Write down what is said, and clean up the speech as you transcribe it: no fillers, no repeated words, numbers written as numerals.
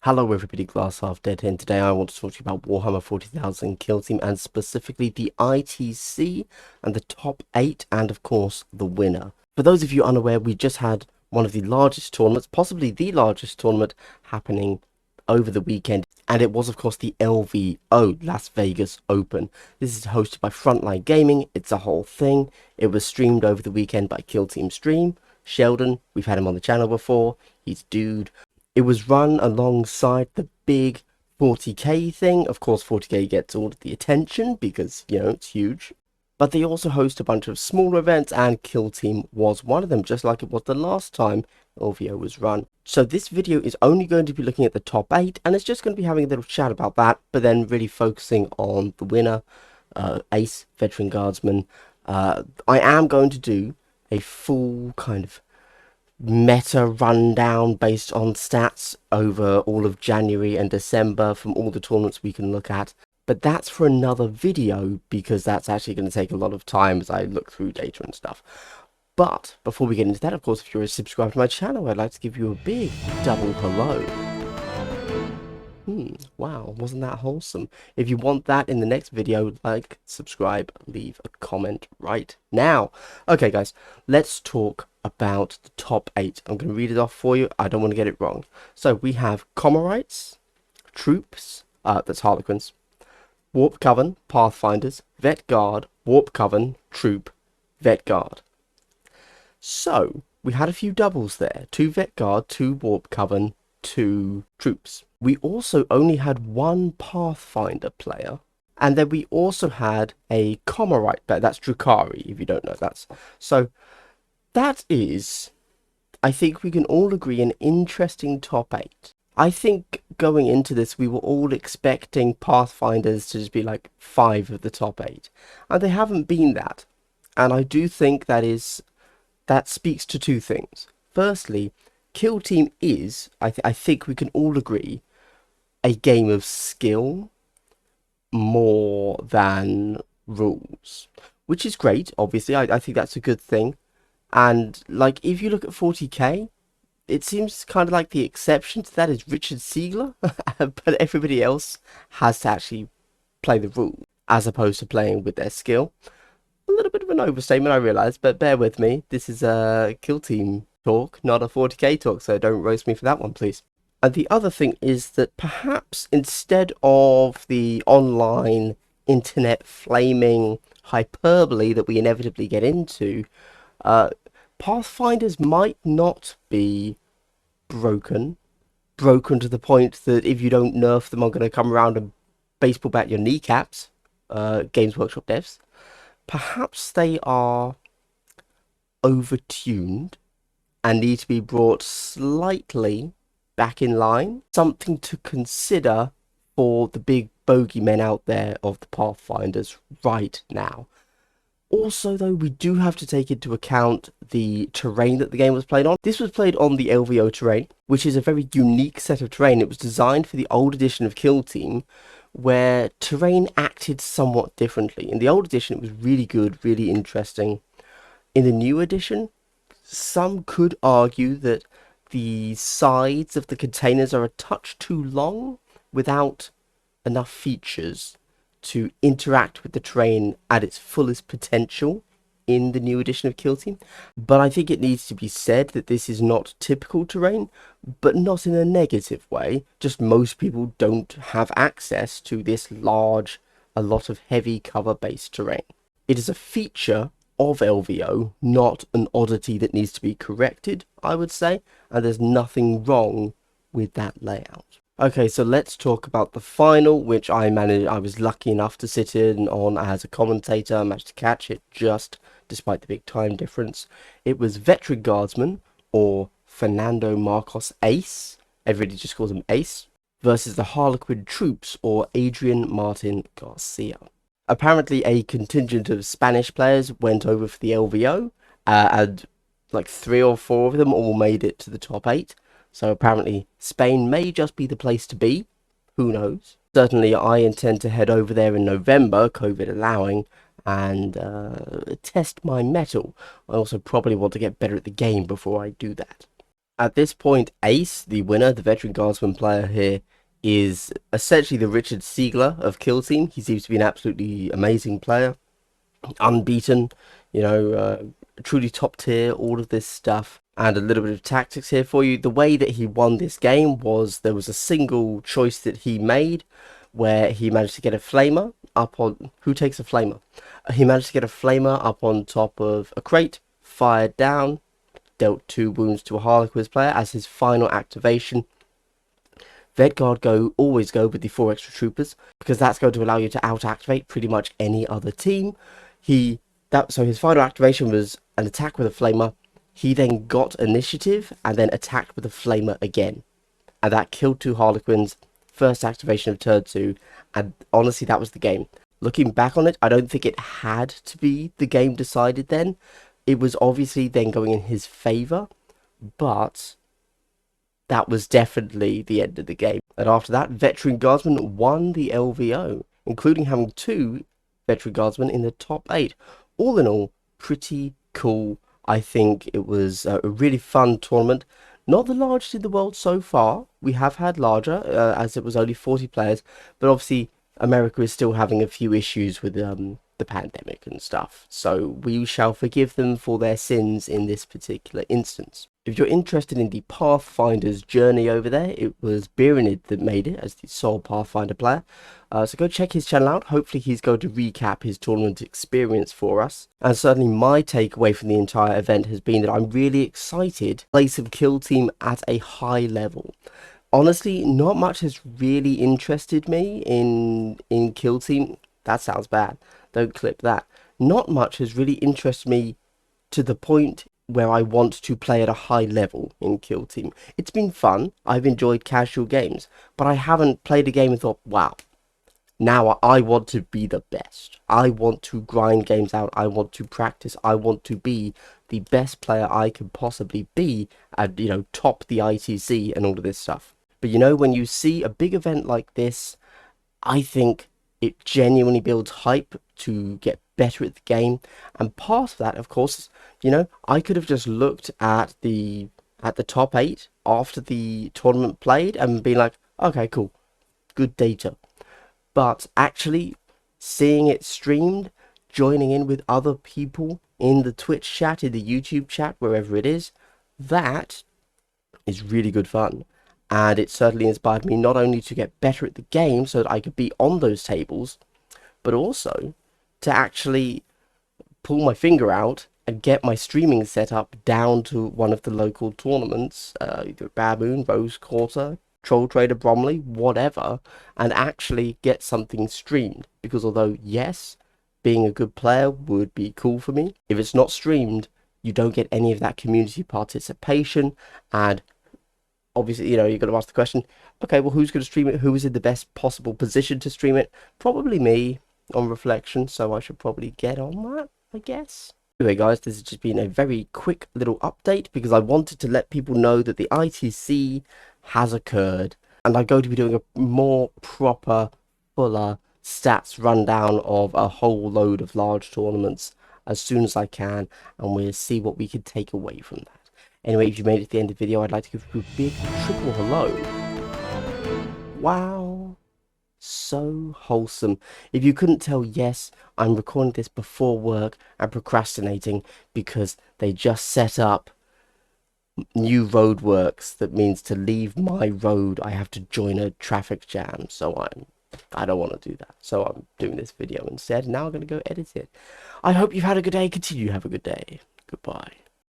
Hello everybody, Glass Half Dead here, and today I want to talk to you about Warhammer 40,000 Kill Team, and specifically the ITC and the top 8, and of course the winner. For those of you unaware, we just had one of the largest tournaments, possibly the largest tournament, happening over the weekend, and it was of course the LVO, Las Vegas Open. This is hosted by Frontline Gaming. It's a whole thing. It was streamed over the weekend by Kill Team Stream. Sheldon, we've had him on the channel before, he's dude. It was run alongside the big 40k thing. Of course, 40k gets all of the attention because, you know, it's huge. But they also host a bunch of smaller events, and Kill Team was one of them, just like it was the last time LVO was run. So this video is only going to be looking at the top 8, and it's just going to be having a little chat about that, but then really focusing on the winner, Ace, Veteran Guardsmen. I am going to do a full kind of meta rundown based on stats over all of January and December from all the tournaments we can look at, but that's for another video because that's actually going to take a lot of time as I look through data and stuff. But before we get into that, of course, if you're a subscriber to my channel, I'd like to give you a big double hello. Wow, wasn't that wholesome? If you want that in the next video, like, subscribe, leave a comment right now. Okay, guys, let's talk about the top 8. I'm going to read it off for you. I don't want to get it wrong. So we have Comorites, Troops, that's Harlequins, Warp Coven, Pathfinders, Vet Guard, Warp Coven, Troop, Vet Guard. So we had a few doubles there. 2 Vet Guard, 2 Warp Coven, 2 Troops. We also only had 1 Pathfinder player, and then we also had a Comorite player. That's Drukhari, if you don't know. So that is, I think we can all agree, an interesting top 8. I think going into this, we were all expecting Pathfinders to just be like 5 of the top 8, and they haven't been that. And I do think that speaks to 2 things. Firstly, Kill Team is, I think we can all agree, a game of skill more than rules, which is great. Obviously, I think that's a good thing. And like, if you look at 40k, it seems kind of like the exception to that is Richard Siegler, but everybody else has to actually play the rules as opposed to playing with their skill. A little bit of an overstatement, I realise, but bear with me. This is a Kill Team talk, not a 40k talk, so don't roast me for that one, please. And the other thing is that perhaps instead of the online internet flaming hyperbole that we inevitably get into, Pathfinders might not be broken to the point that if you don't nerf them, I'm going to come around and baseball bat your kneecaps, Games Workshop devs. Perhaps they are overtuned and need to be brought slightly back in line. Something to consider for the big bogeymen out there of the Pathfinders right now. Also, though, we do have to take into account the terrain that the game was played on. This was played on the LVO terrain, which is a very unique set of terrain. It was designed for the old edition of Kill Team, where terrain acted somewhat differently. In the old edition, it was really good, really interesting. In the new edition, some could argue that the sides of the containers are a touch too long without enough features to interact with the terrain at its fullest potential in the new edition of Kill Team. But I think it needs to be said that this is not typical terrain, but not in a negative way. Just most people don't have access to this large, a lot of heavy cover-based terrain. It is a feature of LVO, not an oddity that needs to be corrected, I would say, and there's nothing wrong with that layout. Okay, so let's talk about the final, which I was lucky enough to sit in on as a commentator. I managed to catch it just despite the big time difference. It was Veteran Guardsmen, or Fernando Marcos Ace, everybody just calls him Ace, versus the Harlequin Troops, or Adrian Martin Garcia. Apparently a contingent of Spanish players went over for the LVO, and like 3 or 4 of them all made it to the top 8. So apparently Spain may just be the place to be. Who knows? Certainly I intend to head over there in November, COVID allowing, and test my mettle. I also probably want to get better at the game before I do that. At this point, Ace, the winner, the Veteran Guardsman player here, is essentially the Richard Siegler of Kill Team. He seems to be an absolutely amazing player, unbeaten, truly top tier, all of this stuff. And a little bit of tactics here for you. The way that he won this game was there was a single choice that he made where he managed to get a flamer up on... Who takes a flamer? He managed to get a flamer up on top of a crate, fired down, dealt 2 wounds to a Harlequins player as his final activation. Vedguard always go with the 4 extra troopers because that's going to allow you to out-activate pretty much any other team. So his final activation was an attack with a flamer. He then got initiative and then attacked with a flamer again. And that killed 2 Harlequins, first activation of turn 2, and honestly that was the game. Looking back on it, I don't think it had to be the game decided then. It was obviously then going in his favour, but that was definitely the end of the game. And after that, Veteran Guardsmen won the LVO, including having 2 Veteran Guardsmen in the top 8. All in all, pretty cool. I think it was a really fun tournament. Not the largest in the world so far. We have had larger, as it was only 40 players. But obviously, America is still having a few issues with the pandemic and stuff. So we shall forgive them for their sins in this particular instance. If you're interested in the Pathfinder's journey over there, it was Birinid that made it as the sole Pathfinder player. So go check his channel out. Hopefully he's going to recap his tournament experience for us. And certainly my takeaway from the entire event has been that I'm really excited to play some Kill Team at a high level. Honestly, not much has really interested me in Kill Team. That sounds bad. Don't clip that. Not much has really interested me to the point where I want to play at a high level in Kill Team. It's been fun. I've enjoyed casual games, but I haven't played a game and thought, wow, now I want to be the best. I want to grind games out. I want to practice. I want to be the best player I can possibly be and, top the ITC and all of this stuff. But, when you see a big event like this, I think it genuinely builds hype to get better at the game. And part of that, of course, I could have just looked at the top 8 after the tournament played and been like, okay, cool, good data. But actually seeing it streamed, joining in with other people in the Twitch chat, in the YouTube chat, wherever it is, that is really good fun. And it certainly inspired me not only to get better at the game so that I could be on those tables, but also to actually pull my finger out and get my streaming setup down to one of the local tournaments, either Baboon, Rose Quarter, Troll Trader, Bromley, whatever, and actually get something streamed. Because although, yes, being a good player would be cool for me, if it's not streamed, you don't get any of that community participation. And obviously, you've got to ask the question, okay, well, who's going to stream it? Who is in the best possible position to stream it? Probably me, on reflection, so I should probably get on that, I guess. Anyway, guys, this has just been a very quick little update because I wanted to let people know that the ITC has occurred, and I'm going to be doing a more proper, fuller stats rundown of a whole load of large tournaments as soon as I can, and we'll see what we can take away from that. Anyway, if you made it to the end of the video, I'd like to give you a big triple hello. Wow. So wholesome. If you couldn't tell, yes, I'm recording this before work and procrastinating because they just set up new roadworks. That means to leave my road, I have to join a traffic jam. So I don't want to do that. So I'm doing this video instead. Now I'm going to go edit it. I hope you've had a good day. Continue to have a good day. Goodbye.